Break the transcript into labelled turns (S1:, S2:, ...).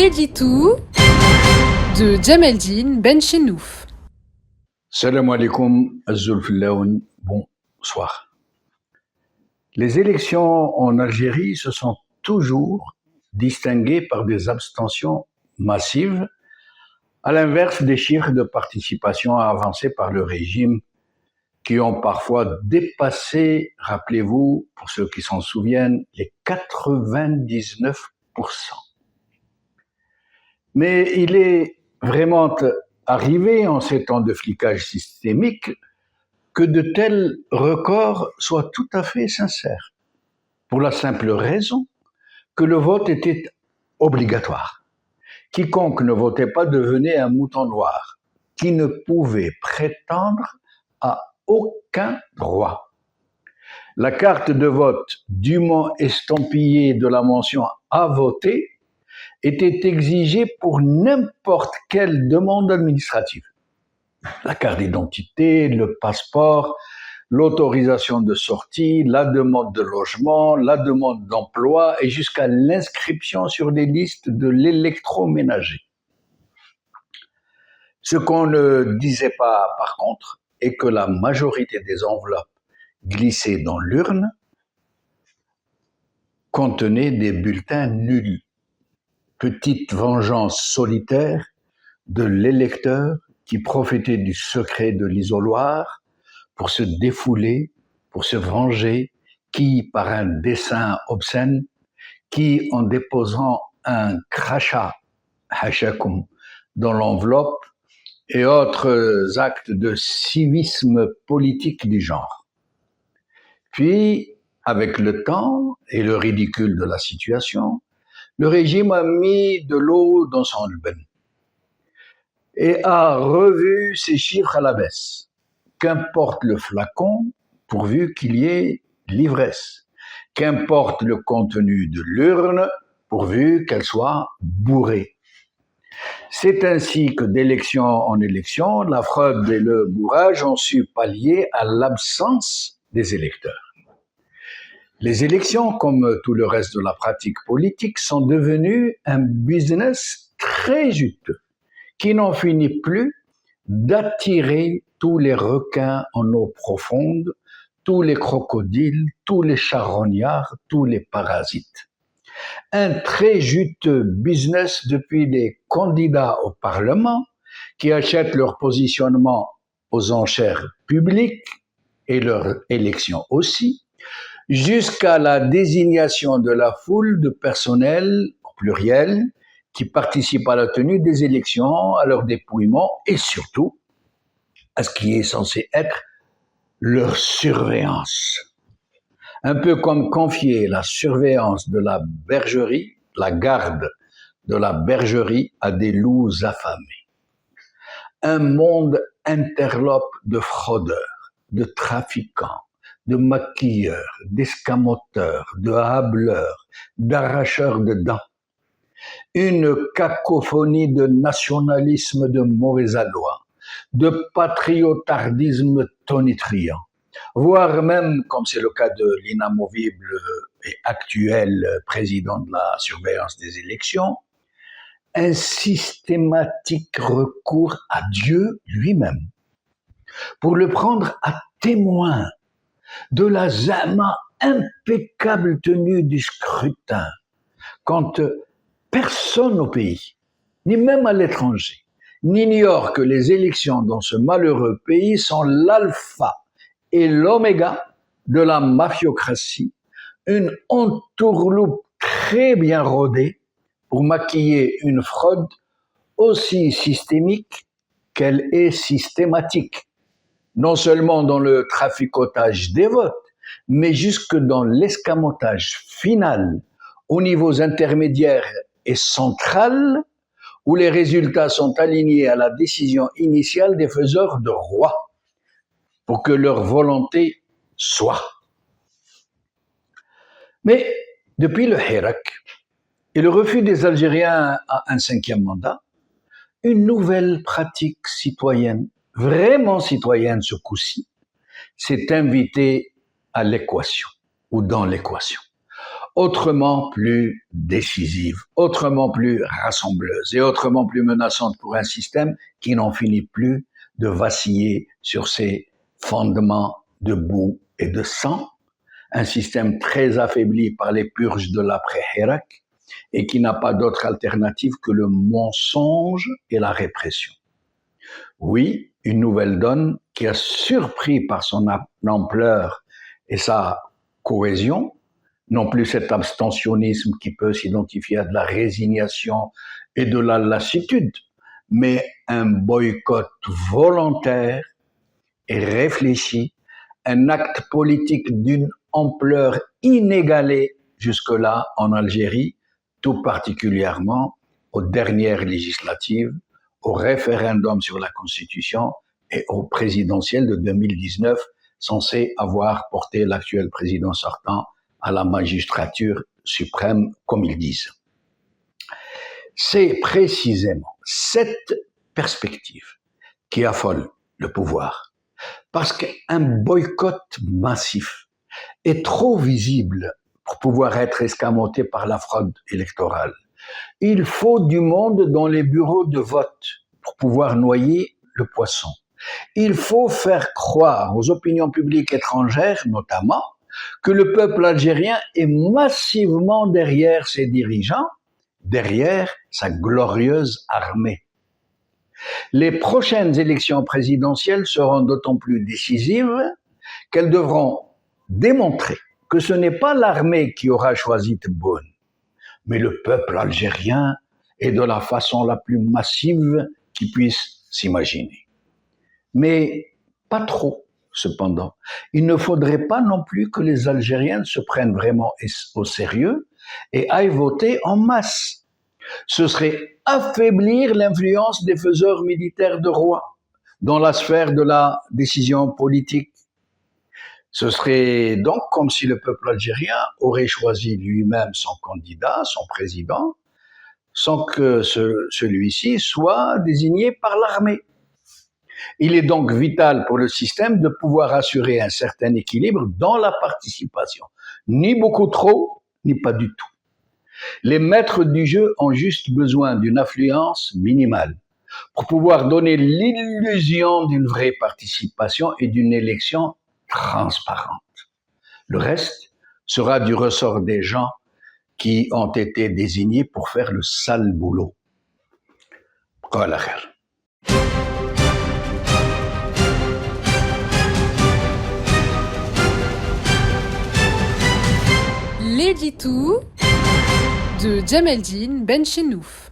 S1: L'édito de Djameldine Benchenouf.
S2: Salam alaikum, Azulfillaoun, bonsoir. Les élections en Algérie se sont toujours distinguées par des abstentions massives, à l'inverse des chiffres de participation avancés par le régime qui ont parfois dépassé, rappelez-vous, pour ceux qui s'en souviennent, les 99%. Mais il est vraiment arrivé en ces temps de flicage systémique que de tels records soient tout à fait sincères, pour la simple raison que le vote était obligatoire. Quiconque ne votait pas devenait un mouton noir, qui ne pouvait prétendre à aucun droit. La carte de vote dûment estampillée de la mention « à voter » était exigée pour n'importe quelle demande administrative. La carte d'identité, le passeport, l'autorisation de sortie, la demande de logement, la demande d'emploi et jusqu'à l'inscription sur les listes de l'électroménager. Ce qu'on ne disait pas, par contre, est que la majorité des enveloppes glissées dans l'urne contenaient des bulletins nuls. Petite vengeance solitaire de l'électeur qui profitait du secret de l'isoloir pour se défouler, pour se venger, qui par un dessin obscène, qui en déposant un crachat, hashakum, dans l'enveloppe et autres actes de civisme politique du genre. Puis, avec le temps et le ridicule de la situation, le régime a mis de l'eau dans son ben et a revu ses chiffres à la baisse. Qu'importe le flacon, pourvu qu'il y ait l'ivresse. Qu'importe le contenu de l'urne, pourvu qu'elle soit bourrée. C'est ainsi que d'élection en élection, la fraude et le bourrage ont su pallier à l'absence des électeurs. Les élections, comme tout le reste de la pratique politique, sont devenues un business très juteux, qui n'en finit plus d'attirer tous les requins en eau profonde, tous les crocodiles, tous les charognards, tous les parasites. Un très juteux business depuis les candidats au Parlement qui achètent leur positionnement aux enchères publiques et leur élection aussi, jusqu'à la désignation de la foule de personnel, au pluriel, qui participent à la tenue des élections, à leur dépouillement et surtout à ce qui est censé être leur surveillance. Un peu comme confier la surveillance de la bergerie, la garde de la bergerie à des loups affamés. Un monde interlope de fraudeurs, de trafiquants, de maquilleurs, d'escamoteurs, de hableurs, d'arracheurs de dents. Une cacophonie de nationalisme de mauvais aloi, de patriotardisme tonitruant, voire même, comme c'est le cas de l'inamovible et actuel président de la surveillance des élections, un systématique recours à Dieu lui-même pour le prendre à témoin de la zama impeccable tenue du scrutin, quand personne au pays, ni même à l'étranger, n'ignore que les élections dans ce malheureux pays sont l'alpha et l'oméga de la mafiocratie, une entourloupe très bien rodée pour maquiller une fraude aussi systémique qu'elle est systématique, non seulement dans le traficotage des votes, mais jusque dans l'escamotage final aux niveaux intermédiaires et central, où les résultats sont alignés à la décision initiale des faiseurs de roi, pour que leur volonté soit. Mais depuis le Hirak et le refus des Algériens à un 5e mandat, une nouvelle pratique citoyenne, vraiment citoyenne ce coup-ci, s'est invitée à l'équation, ou dans l'équation. autrement plus décisive, autrement plus rassembleuse et autrement plus menaçante pour un système qui n'en finit plus de vaciller sur ses fondements de boue et de sang, un système très affaibli par les purges de l'après-Hirak et qui n'a pas d'autre alternative que le mensonge et la répression. Oui, une nouvelle donne qui a surpris par son ampleur et sa cohésion, non plus cet abstentionnisme qui peut s'identifier à de la résignation et de la lassitude, mais un boycott volontaire et réfléchi, un acte politique d'une ampleur inégalée jusque-là en Algérie, tout particulièrement aux dernières législatives, au référendum sur la Constitution et au présidentiel de 2019, censé avoir porté l'actuel président sortant à la magistrature suprême, comme ils disent. C'est précisément cette perspective qui affole le pouvoir, parce qu'un boycott massif est trop visible pour pouvoir être escamoté par la fraude électorale. Il faut du monde dans les bureaux de vote pour pouvoir noyer le poisson. Il faut faire croire aux opinions publiques étrangères, notamment, que le peuple algérien est massivement derrière ses dirigeants, derrière sa glorieuse armée. Les prochaines élections présidentielles seront d'autant plus décisives qu'elles devront démontrer que ce n'est pas l'armée qui aura choisi Tebboune, mais le peuple algérien, et de la façon la plus massive qui puisse s'imaginer. Mais pas trop, cependant. Il ne faudrait pas non plus que les Algériens se prennent vraiment au sérieux et aillent voter en masse. Ce serait affaiblir l'influence des faiseurs militaires de roi dans la sphère de la décision politique. Ce serait donc comme si le peuple algérien aurait choisi lui-même son candidat, son président, sans que celui-ci soit désigné par l'armée. Il est donc vital pour le système de pouvoir assurer un certain équilibre dans la participation, ni beaucoup trop, ni pas du tout. Les maîtres du jeu ont juste besoin d'une affluence minimale pour pouvoir donner l'illusion d'une vraie participation et d'une élection transparente. Le reste sera du ressort des gens qui ont été désignés pour faire le sale boulot. Qala khair.
S1: L'édito de Djemeldine Benchenouf.